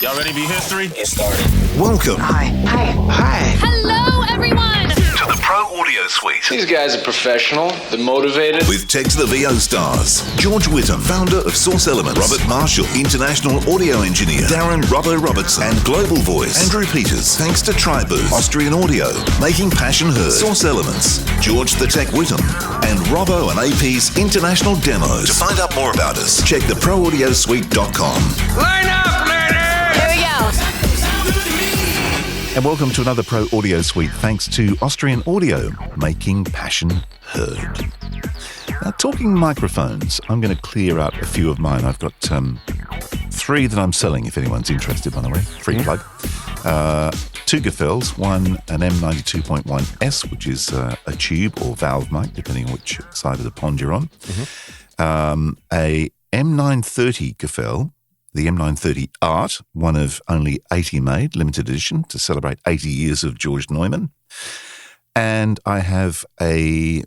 Y'all ready to be history? Get started. Welcome. Hi. Hello, everyone. To the Pro Audio Suite. These guys are professional. They're motivated. With Tech to the VO stars. George Whittam, founder of Source Elements. Robert Marshall, international audio engineer. Darren Robbo Robertson and Global Voice. Andrew Peters, thanks to Tribooth. Austrian Audio, making passion heard. Source Elements. George the Tech Whittam. And Robbo and AP's international demos. To find out more about us, check theproaudiosuite.com. Line up, ladies! Here we go. And welcome to another Pro Audio Suite, thanks to Austrian Audio, making passion heard. Now, talking microphones, I'm going to clear out a few of mine. I've got three that I'm selling, if anyone's interested, by the way. Free plug. Two Gefells, one an M92.1S, which is a tube or valve mic, depending on which side of the pond you're on. A M930 Gefell, the M930 Art, one of only 80 made, limited edition, to celebrate 80 years of George Neumann. And I have a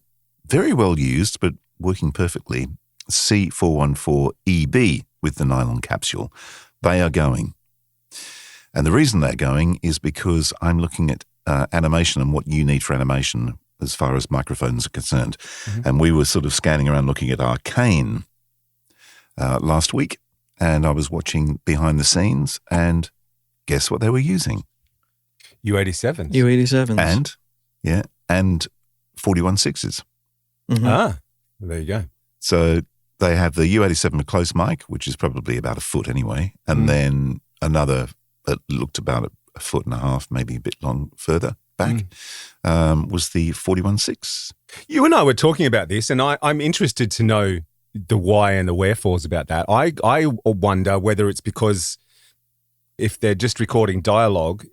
very well used, but working perfectly, C414EB with the nylon capsule. They are going. And the reason they're going is because I'm looking at animation and what you need for animation as far as microphones are concerned. And we were sort of scanning around looking at Arcane last week. And I was watching behind the scenes, and guess what they were using? U87s. U87s. And 41.6s. Ah, there you go. So they have the U87 close mic, which is probably about a foot anyway, and then another that looked about a foot and a half, maybe a bit long further back, was the 41.6. You and I were talking about this, and I'm interested to know the why and the wherefores about that. I wonder whether it's because if they're just recording dialogue,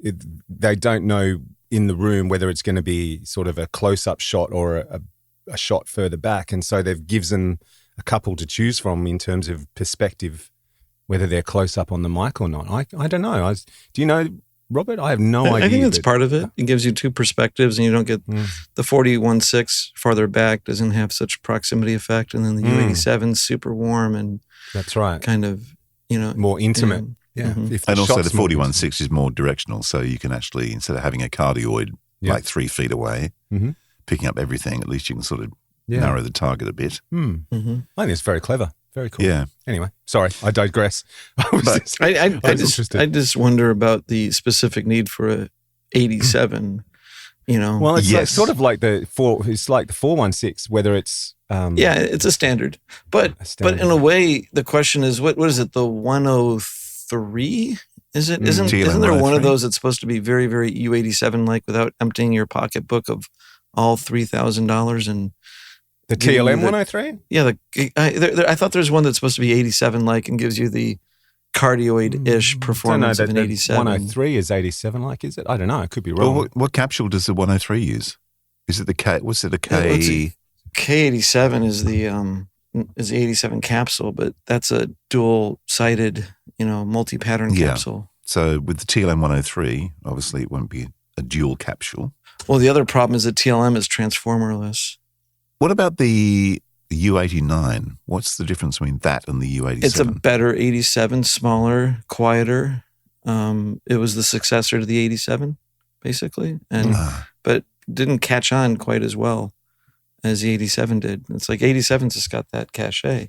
they don't know in the room whether it's going to be sort of a close-up shot or a shot further back. And so they've given them a couple to choose from in terms of perspective, whether they're close up on the mic or not. I don't know. Do you know, Robert? I have no idea. I think that's part of it. It gives you two perspectives, and you don't get the 41.6 farther back doesn't have such proximity effect, and then the U87's super warm and that's right, kind of more intimate. And also the 41.6 is more directional, so you can actually, instead of having a cardioid like 3 feet away, picking up everything, at least you can sort of narrow the target a bit. I think it's very clever. Very cool. Yeah. Anyway, sorry, I digress. I just wonder about the specific need for a 87. Well, it's like, sort of like the 416, whether it's it's a standard, but in a way, the question is, what is it? The 103? Isn't there one of those that's supposed to be very, very U87 like without emptying your pocketbook of all $3,000 and the TLM 103? Yeah, I thought there's one that's supposed to be 87 like and gives you the cardioid-ish performance of an 87. 103 is 87 like, is it? I don't know. I could be wrong. Well, what capsule does the 103 use? Is it the K? What's it? A K? K87 is the 87 capsule, but that's a dual-sided, multi-pattern capsule. So with the TLM 103, obviously it won't be a dual capsule. Well, the other problem is that TLM is transformerless. What about the U89? What's the difference between that and the U87? It's a better 87, smaller, quieter. It was the successor to the 87, basically, but didn't catch on quite as well as the 87 did. It's like 87's just got that cachet,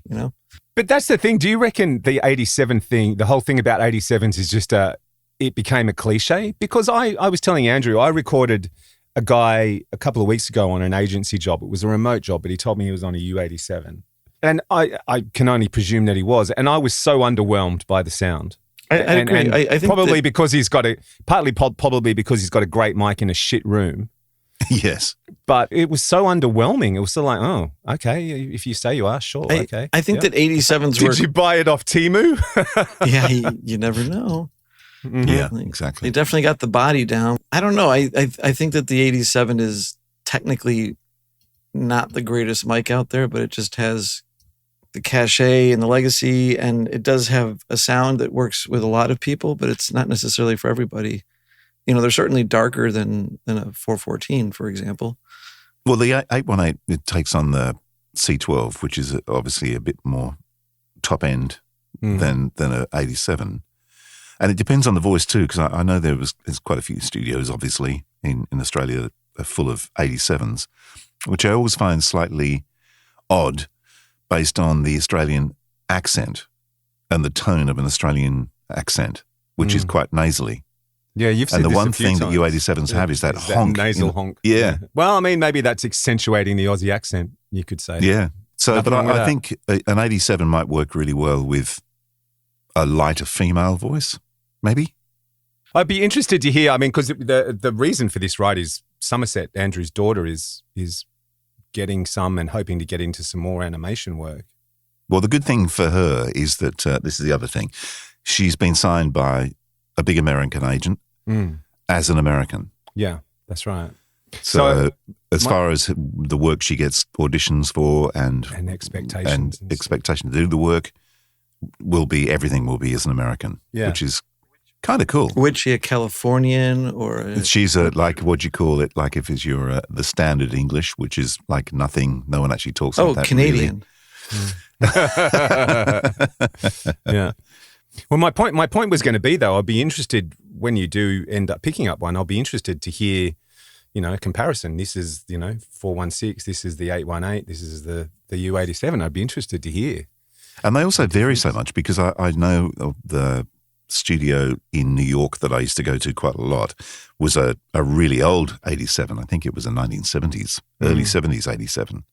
But that's the thing. Do you reckon the 87 thing, the whole thing about 87s is just it became a cliche? Because I was telling Andrew, I recorded a guy a couple of weeks ago on an agency job. It was a remote job, but he told me he was on a U87. And I can only presume that he was. And I was so underwhelmed by the sound. I agree. I think probably because he's got probably because he's got a great mic in a shit room. Yes. But it was so underwhelming. It was so like, oh, okay, if you say you are, sure, okay. I think that 87s were... Did you buy it off Temu? Yeah, you never know. Yeah, exactly. They definitely got the body down. I don't know. I think that the 87 is technically not the greatest mic out there, but it just has the cachet and the legacy, and it does have a sound that works with a lot of people, but it's not necessarily for everybody. They're certainly darker than a 414, for example. Well, the 818, it takes on the C12, which is obviously a bit more top end than a 87. And it depends on the voice too, because I know there's quite a few studios, obviously, in Australia that are full of 87s, which I always find slightly odd based on the Australian accent and the tone of an Australian accent, which is quite nasally. Yeah, you've said and the this one a few thing times. that U87s have is that honk. nasal honk. Yeah. Well, I mean, maybe that's accentuating the Aussie accent, you could say. Yeah. So, Nothing but wrong with I that. think an 87 might work really well with a lighter female voice, maybe. I'd be interested to hear, I mean, because the reason for this, right, is Somerset, Andrew's daughter, is getting some and hoping to get into some more animation work. Well, the good thing for her is that this is the other thing. She's been signed by a big American agent as an American. Yeah, that's right. So as far as the work she gets auditions for and expectations. and expectation to do the work everything will be as an American, which is kind of cool. Which she a Californian or She's like, what do you call it? Like if it's your the standard English, which is like nothing. No one actually talks like that. Canadian. Yeah. Well, my point was going to be, though, I'd be interested when you do end up picking up one. I'll be interested to hear, a comparison. This is 416. This is the 818. This is the U87. I'd be interested to hear. And they also vary so much because I know of the studio in New York that I used to go to quite a lot was a really old 87. I think it was a 1970s, early 70s 87.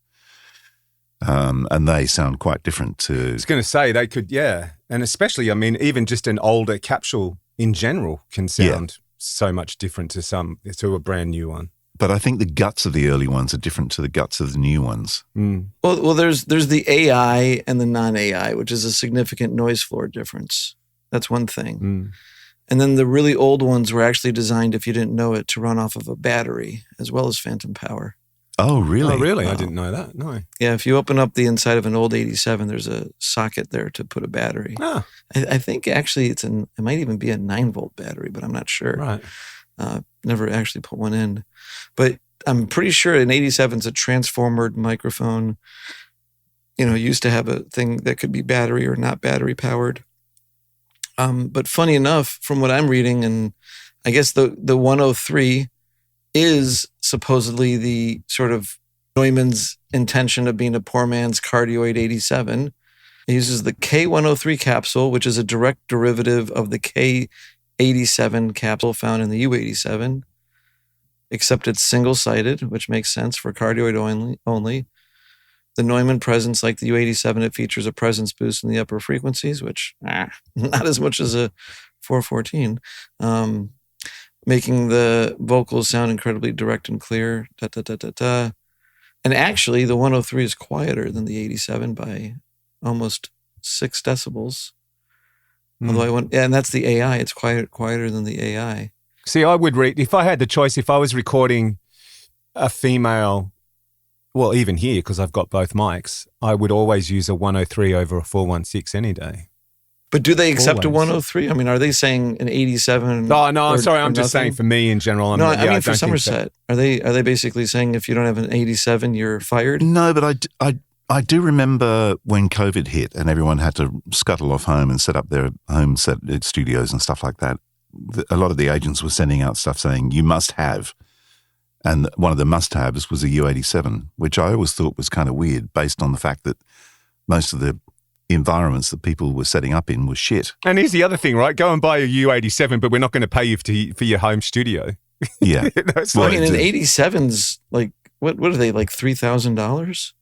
And they sound quite different to... I was going to say they could, yeah. And especially, I mean, even just an older capsule in general can sound so much different to a brand new one. But I think the guts of the early ones are different to the guts of the new ones. Well, there's the AI and the non-AI, which is a significant noise floor difference. That's one thing. And then the really old ones were actually designed, if you didn't know it, to run off of a battery as well as phantom power. Oh, really? Oh, really? I didn't know that. No. Yeah, if you open up the inside of an old 87, there's a socket there to put a battery. Ah. I think actually it might even be a 9-volt battery, but I'm not sure. Right. Never actually put one in. But I'm pretty sure an 87 is a transformer microphone. Used to have a thing that could be battery or not battery powered. But funny enough, from what I'm reading, and I guess the 103 is supposedly the sort of Neumann's intention of being a poor man's cardioid 87. It uses the K103 capsule, which is a direct derivative of the K87 capsule found in the U87, except it's single-sided, which makes sense for cardioid only. The Neumann presence, like the U87, it features a presence boost in the upper frequencies, which not as much as a 414. Making the vocals sound incredibly direct and clear. And actually, the 103 is quieter than the 87 by almost 6 decibels. Although and that's the AI. It's quieter than the AI. See, I would if I had the choice, if I was recording a female, well, even here, because I've got both mics, I would always use a 103 over a 416 any day. But do they accept a Always. 103? I mean, are they saying an 87? No, I'm sorry. I'm or just saying nothing? for me in general. I mean for don't think Somerset. Are they basically saying if you don't have an 87, you're fired? No, but I do remember when COVID hit and everyone had to scuttle off home and set up their home studios and stuff like that. A lot of the agents were sending out stuff saying you must have. And one of the must-haves was a U87, which I always thought was kind of weird based on the fact that most of the environments that people were setting up in was shit. And here's the other thing, right? Go and buy a U87, but we're not going to pay you for your home studio. Yeah. That's I like, mean, an 87's like, what are they, like $3,000?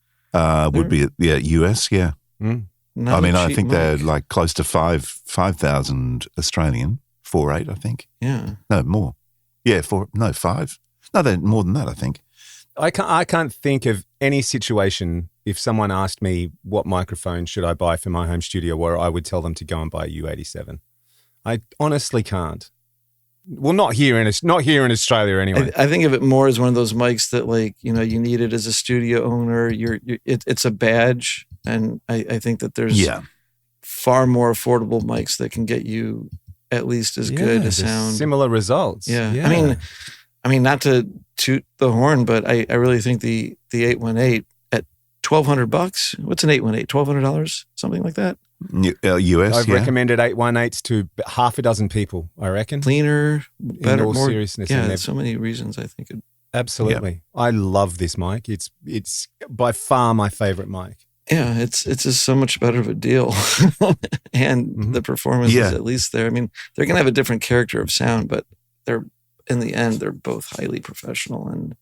Would be, US, yeah. Not I mean, a I cheap think they're mic. like close to 5,000 Australian, 4.8, I think. Yeah. No, more. Yeah, 5. No, they're more than that, I think. I can't think of any situation if someone asked me what microphone should I buy for my home studio where I would tell them to go and buy a U87. I honestly can't. Well, not here in Australia anyway. I think of it more as one of those mics that, like, you need it as a studio owner. It's a badge, and I think that there's far more affordable mics that can get you at least as good a sound. Similar results. Yeah. I mean, not to toot the horn, but I really think the 818 at $1,200. What's an 818? $1,200, something like that. US, I've yeah. recommended 818s to half a dozen people, I reckon. Cleaner, better, all more seriousness, Yeah, and there's so many reasons I think it. Absolutely. I love this mic. It's by far my favorite mic. Yeah, it's just so much better of a deal, and the performance is at least there. I mean, they're gonna have a different character of sound, but they're in the end they're both highly professional. And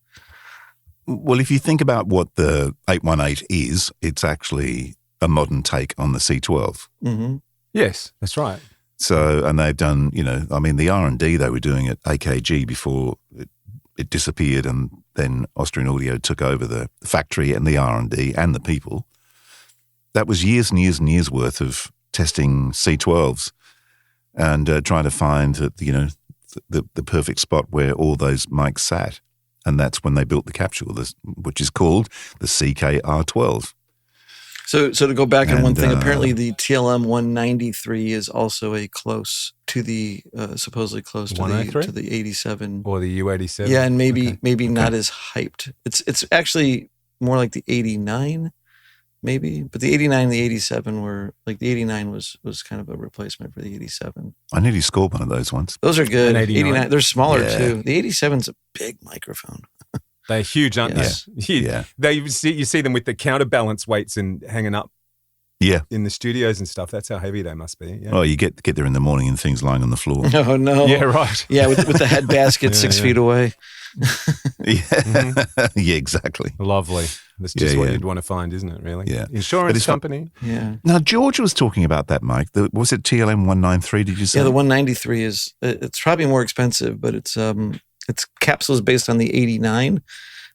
Well, if you think about what the 818 is, it's actually a modern take on the C12. mm-hmm. Yes, that's right. So, and they've done, I mean, the R&D they were doing at AKG before it disappeared, and then Austrian Audio took over the factory and the R&D and the people. That was years and years and years worth of testing C12s and trying to find the perfect spot where all those mics sat. And that's when they built the capsule, which is called the CKR12. So to go back on one thing, apparently the TLM 193 is also a close to the supposedly close to the 87 or the U87. Yeah, and maybe not as hyped. It's actually more like the 89, maybe. But the 89 and the 87 were like the 89 was kind of a replacement for the 87. I nearly scored one of those ones. Those are good. 89, they're smaller too. The 87's a big microphone. They're huge, aren't they? Yeah. You see them with the counterbalance weights and hanging up in the studios and stuff. That's how heavy they must be. Yeah. Oh, you get there in the morning and things lying on the floor. Oh, no. Yeah, right. Yeah, with the head basket 6 feet away. Yeah, exactly. Lovely. That's just what you'd want to find, isn't it, really? Yeah. Insurance company. Yeah. Now, George was talking about that mic. Was it TLM 193, did you say? Yeah, the 193 it's probably more expensive, but it's capsules based on the 89,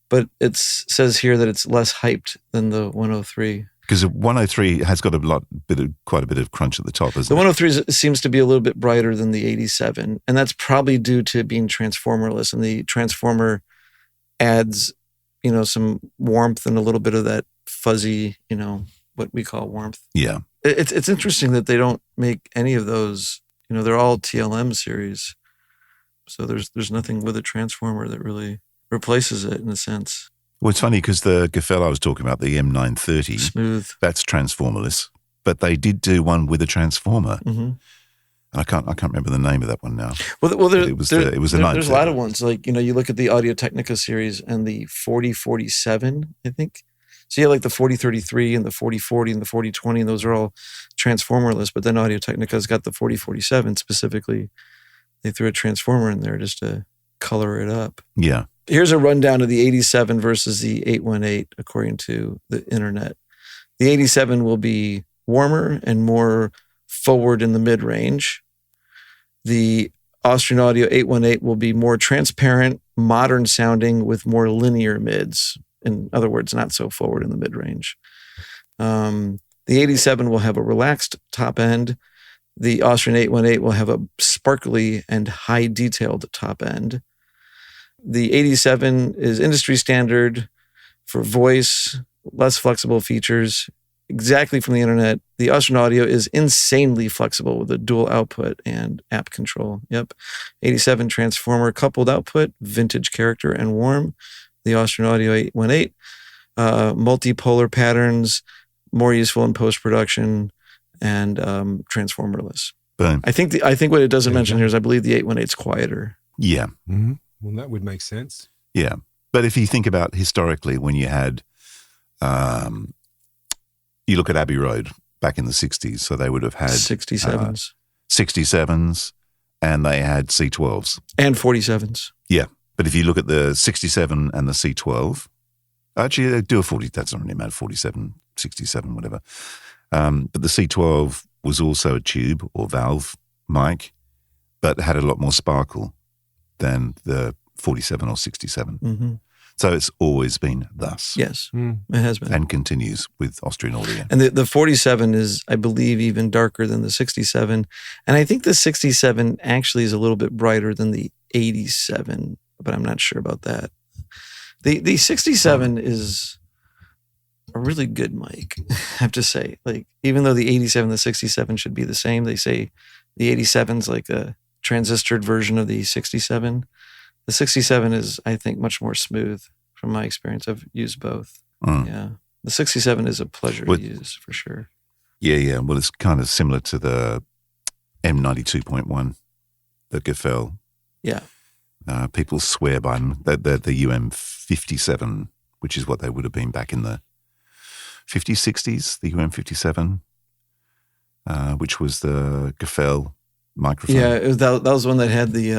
but it says here that it's less hyped than the 103. Because the 103 has got quite a bit of crunch at the top, isn't the 103 seems to be a little bit brighter than the 87, and that's probably due to being transformerless, and the transformer adds, some warmth and a little bit of that fuzzy, what we call warmth. Yeah. It's interesting that they don't make any of those, they're all TLM series. So there's nothing with a transformer that really replaces it in a sense. Well, it's funny because the Gefell I was talking about, the M930, smooth, that's transformerless, but they did do one with a transformer. Mm-hmm. I can't remember the name of that one now. Well, it was a 930. There's a lot of ones. Like, you look at the Audio Technica series and the 4047, I think. So you have like the 4033 and the 4040 and the 4020, and those are all transformerless. But then Audio Technica's got the 4047 specifically. They threw a transformer in there just to color it up. Yeah. Here's a rundown of the 87 versus the 818, according to the internet. The 87 will be warmer and more forward in the mid-range. The Austrian Audio 818 will be more transparent, modern sounding with more linear mids. In other words, not so forward in the mid-range. The 87 will have a relaxed top end. The Austrian 818 will have a sparkly and high detailed top end. The 87 is industry standard for voice, less flexible features. Exactly from the internet. The Austrian Audio is insanely flexible with a dual output and app control. Yep. 87 transformer coupled output, vintage character and warm. The Austrian Audio 818, multipolar patterns, more useful in post-production, and transformerless. Boom. I think what it doesn't mention here is I believe the 818 is quieter. Yeah. Mm-hmm. Well, that would make sense. Yeah. But if you think about historically when you had, you look at Abbey Road back in the 60s, so they would have had 67s. 67s, and they had C12s. And 47s. Yeah. But if you look at the 67 and the C12, actually they do a 40, that's not really matter, 47, 67, whatever. But the C12 was also a tube or valve mic, but had a lot more sparkle than the 47 or 67. Mm-hmm. So it's always been thus. Yes, it has been. And continues with Austrian Audio. And the 47 is, I believe, even darker than the 67. And I think the 67 actually is a little bit brighter than the 87, but I'm not sure about that. The 67 is a really good mic, I have to say. Like, even though the 87 and the 67 should be the same, they say the 87's like a transistored version of the 67. The 67 is, I think, much more smooth from my experience. I've used both. Yeah. The 67 is a pleasure to use for sure. Yeah. Well, it's kind of similar to the M92.1, the Gefell. Yeah. People swear by them. They're the UM57, which is what they would have been back in the 50s, 60s, the UM57, which was the Gefell microphone. Yeah, that was one that had the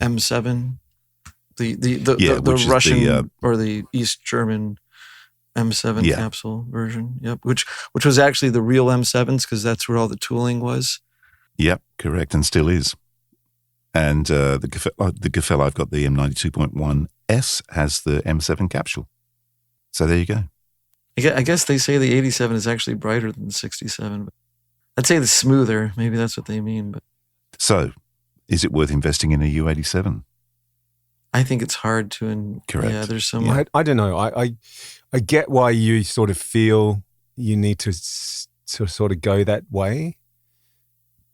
M7, the Russian or the East German M7 capsule version. Yep, which was actually the real M7s because that's where all the tooling was. Yep, correct, and still is. And the Gefell, I've got the M92.1S has the M7 capsule. So there you go. I guess they say the 87 is actually brighter than the 67. But I'd say the smoother. Maybe that's what they mean. But so, is it worth investing in a U87? I think it's hard to. Correct. Yeah, there's some. I don't know. I get why you sort of feel you need to sort of go that way.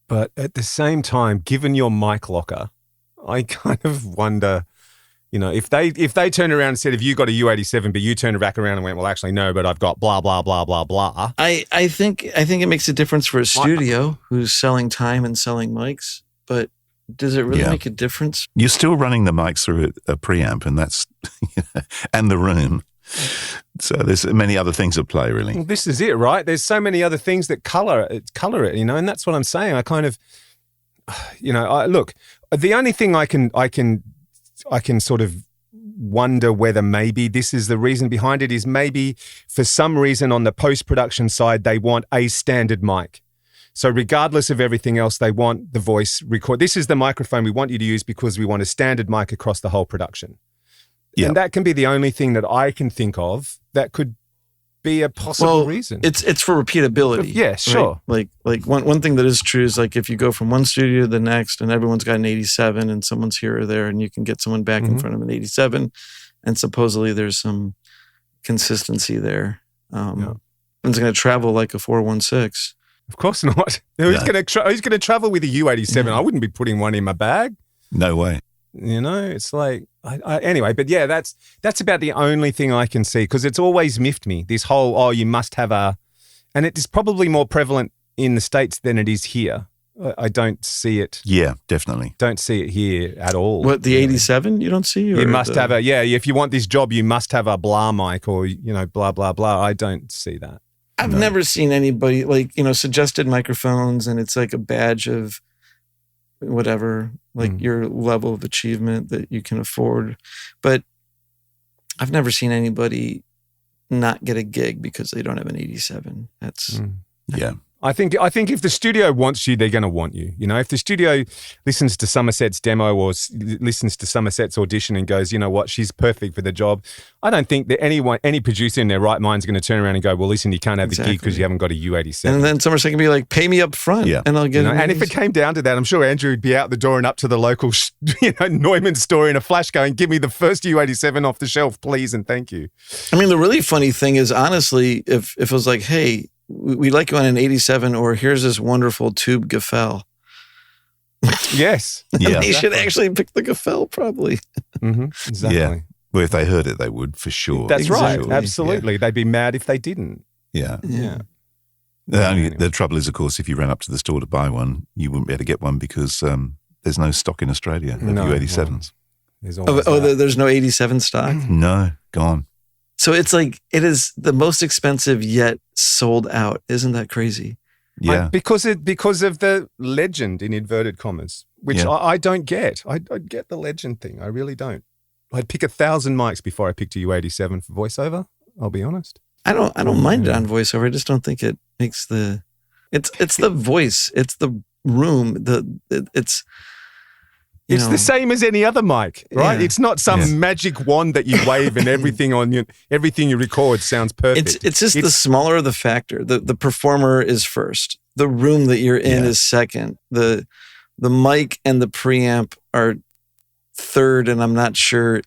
But at the same time, given your mic locker, I kind of wonder, if they turned around and said, if you got a U87, but you turned back around and went, well, actually, no, but I've got blah, blah, blah, blah, blah. I think it makes a difference for a studio who's selling time and selling mics, but does it really make a difference? You're still running the mics through a preamp, and that's, and the room. So there's many other things at play, really. Well, this is it, right? There's so many other things that color it, and that's what I'm saying. I kind of, look, the only thing I can sort of wonder whether maybe this is the reason behind it is maybe for some reason on the post-production side, they want a standard mic. So regardless of everything else, they want the voice record. This is the microphone we want you to use because we want a standard mic across the whole production. Yep. And that can be the only thing that I can think of that could be a possible reason. It's for repeatability. Yeah, sure. Right? Like one thing that is true is like if you go from one studio to the next and everyone's got an 87 and someone's here or there and you can get someone back in front of an 87 and supposedly there's some consistency there. It's going to travel like a 416. Of course not. Who's going to travel with a U87? I wouldn't be putting one in my bag. No way. It's like, anyway, but yeah, that's about the only thing I can see because it's always miffed me, this whole, you must have and it is probably more prevalent in the States than it is here. I don't see it. Yeah, definitely. Don't see it here at all. What, the 87 you don't see? You must have if you want this job, you must have a blah mic or, blah, blah, blah. I don't see that. I've never seen anybody suggested microphones and it's like a badge of whatever, your level of achievement that you can afford. But I've never seen anybody not get a gig because they don't have an 87. That's I think if the studio wants you, they're going to want you. If the studio listens to Somerset's demo or listens to Somerset's audition and goes, you know what, she's perfect for the job, I don't think that any producer in their right mind is going to turn around and go, well, listen, you can't have the gig because you haven't got a U87. And then Somerset can be like, pay me up front and I'll get it. And if it came down to that, I'm sure Andrew would be out the door and up to the local Neumann store in a flash going, give me the first U87 off the shelf, please and thank you. I mean, the really funny thing is, honestly, if it was like, hey, we like you on an 87 or here's this wonderful tube Gefell. Yes. They should actually pick the Gefell probably. Exactly. Yeah. Well, if they heard it, they would for sure. That's right. Absolutely. Yeah. They'd be mad if they didn't. Yeah. Anyway. The trouble is, of course, if you ran up to the store to buy one, you wouldn't be able to get one because there's no stock in Australia of U87s. There's no 87 stock? No, gone. So it's like, it is the most expensive yet sold out. Isn't that crazy? Yeah. Because of the legend in inverted commas, which I don't get. I don't get the legend thing. I really don't. I'd pick 1,000 mics before I picked a U87 for voiceover. I'll be honest. I don't mind it on voiceover. I just don't think it makes it's the voice. It's the room. It's the same as any other mic, right? Yeah. It's not some magic wand that you wave and everything everything you record sounds perfect. It's just the smaller the factor. The performer is first. The room that you're in is second. The mic and the preamp are third, and I'm not sure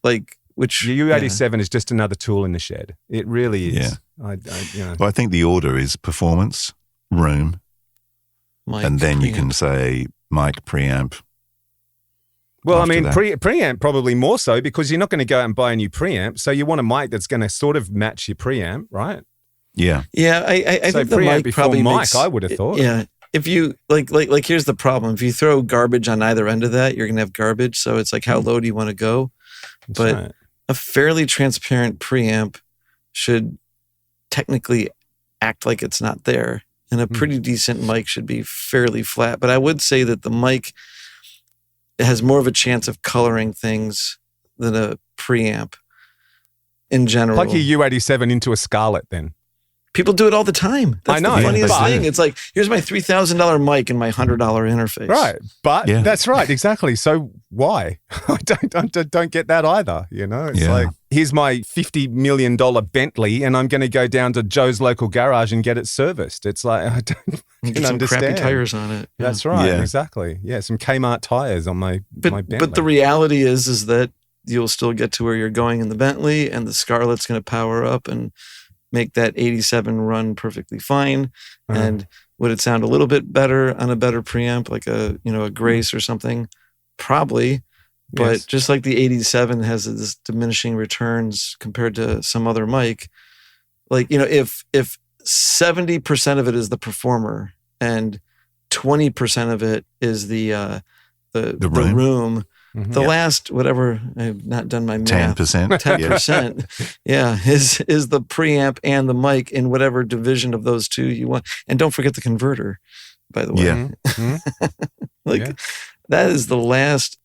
which. The U87 is just another tool in the shed. It really is. Yeah. Well, I think the order is performance, room, mic, and then preamp. You can say mic, preamp. Well, I mean, preamp probably more so because you're not going to go out and buy a new preamp. So you want a mic that's going to sort of match your preamp, right? Yeah. Yeah, I So think the preamp mic before probably mic, makes. I would have thought. Yeah, if you like, here's the problem: if you throw garbage on either end of that, you're gonna have garbage. So it's like, how low do you want to go? That's But right. a fairly transparent preamp should technically act like it's not there, and a pretty decent mic should be fairly flat. But I would say that the mic has more of a chance of coloring things than a preamp in general. Plug your U87 into a Scarlett then. People do it all the time. That's I know, the funniest but- thing. It's like, here's my $3,000 mic and my $100 interface. Right. But Yeah. that's right. Exactly. So why? I don't get that either. You know, it's Yeah. like, here's my $50 million Bentley and I'm going to go down to Joe's local garage and get it serviced. It's like, I don't You can get some understand. crappy tires on it. Yeah. That's right. Yeah. Exactly. Yeah. Some Kmart tires on my Bentley. But the reality is that you'll still get to where you're going in the Bentley, and the Scarlett's going to power up and make that 87 run perfectly fine. And would it sound a little bit better on a better preamp, like a Grace or something? Probably. But Yes. just like the 87 has this diminishing returns compared to some other mic, like, if 70% of it is the performer and 20% of it is the room. Mhm. The last, whatever, I've not done my math. 10%. 10%. Yeah, is the preamp and the mic in whatever division of those two you want. And don't forget the converter, by the way. Yeah. Yeah. That is the last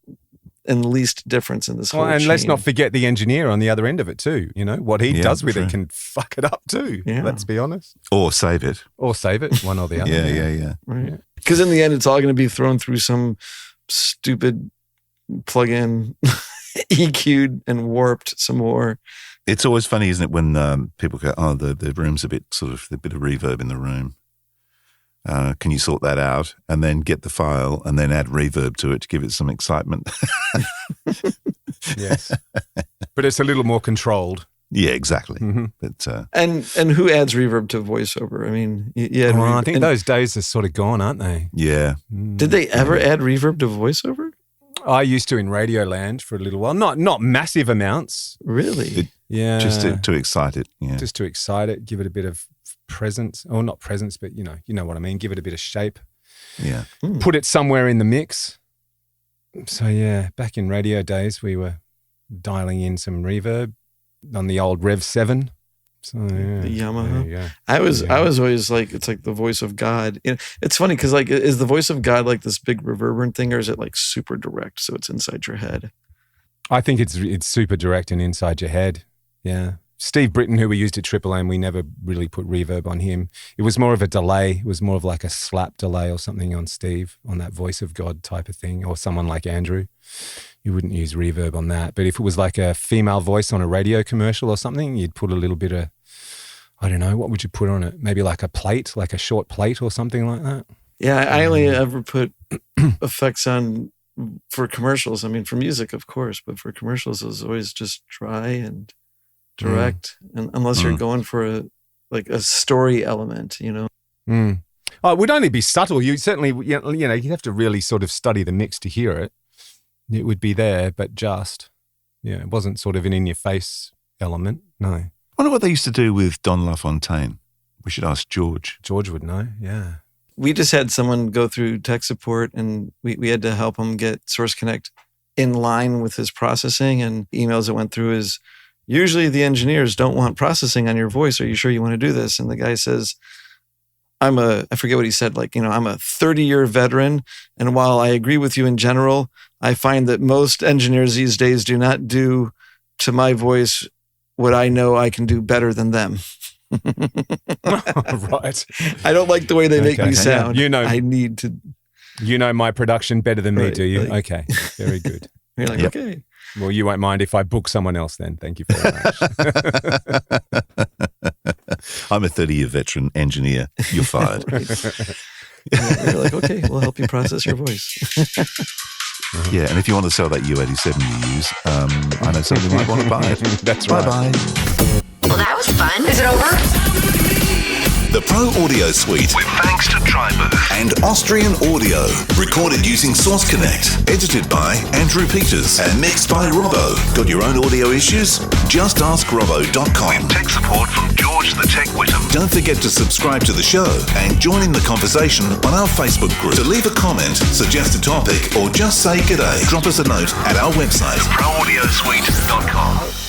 and least difference in this whole Well, and let's chain. not forget the engineer on the other end of it too. You know, what he Yeah, does with true. it can fuck it up too. Yeah. Let's be honest. Or save it. Or save it, one or the other. Yeah. Right. Because in the end, it's all going to be thrown through some stupid plug-in, EQ'd and warped some more. It's always funny, isn't it, when people go, oh, the room's a bit a bit of reverb in the room. Can you sort that out? And then get the file and then add reverb to it to give it some excitement. Yes. But it's a little more controlled. Yeah, exactly. Mhm. But And who adds reverb to voiceover? I mean, yeah. Well, I think those days are sort of gone, aren't they? yeah, Did they ever add reverb to voiceover? I used to in Radioland for a little while. Not massive amounts. Really? Yeah. just to excite it. Yeah, Just to excite it, give it a bit of presence. Or not presence, but you know what I mean. Give it a bit of shape. yeah. Put it somewhere in the mix. So yeah, back in radio days, we were dialing in some reverb on the old Rev 7. So yeah, The Yamaha. there you go. I was always like, it's like the voice of God. It's funny because, like, is the voice of God like this big reverberant thing, or is it like super direct, so it's inside your head? I think it's super direct and inside your head. Yeah. Steve Britton, who we used at Triple M, we never really put reverb on him. It was more of a delay. It was more of like a slap delay or something on Steve, on that voice of God type of thing, or someone like Andrew. You wouldn't use reverb on that. But if it was like a female voice on a radio commercial or something, you'd put a little bit of, I don't know, what would you put on it? Maybe like a plate, like a short plate or something like that. Yeah, I only ever put effects on for commercials. I mean, for music, of course, but for commercials, it was always just dry and direct, and unless you're going for a story element, Mm. Oh, it would only be subtle. You certainly, you'd have to really sort of study the mix to hear it. It would be there, but it wasn't sort of an in-your-face element. No. I wonder what they used to do with Don LaFontaine. We should ask George. George would know, yeah. We just had someone go through tech support, and we had to help him get Source Connect in line with his processing. And emails that went through is, usually the engineers don't want processing on your voice. Are you sure you want to do this? And the guy says, I forget what he said, I'm a 30-year veteran. And while I agree with you in general, I find that most engineers these days do not do to my voice what I know I can do better than them. Right. I don't like the way they make Okay. me sound. You know- I need to. You know my production better than me, Right, do you? like- Okay, very good. You're like, Yep. okay. Well, you won't mind if I book someone else then. Thank you very much. I'm a 30-year veteran engineer. You're fired. You're like, okay, we'll help you process your voice. Yeah, and if you want to sell that U87 you use, I know somebody might want to buy it. That's right. Bye-bye. Well, that was fun. Is it over? The Pro Audio Suite, with thanks to Tribooth and Austrian Audio. Recorded using Source Connect. Edited by Andrew Peters and mixed by Robbo. Got your own audio issues? justaskrobbo.com. With tech support from George the Tech Whittam. Don't forget to subscribe to the show and join in the conversation on our Facebook group. To leave a comment, suggest a topic, or just say g'day, drop us a note at our website, proaudiosuite.com.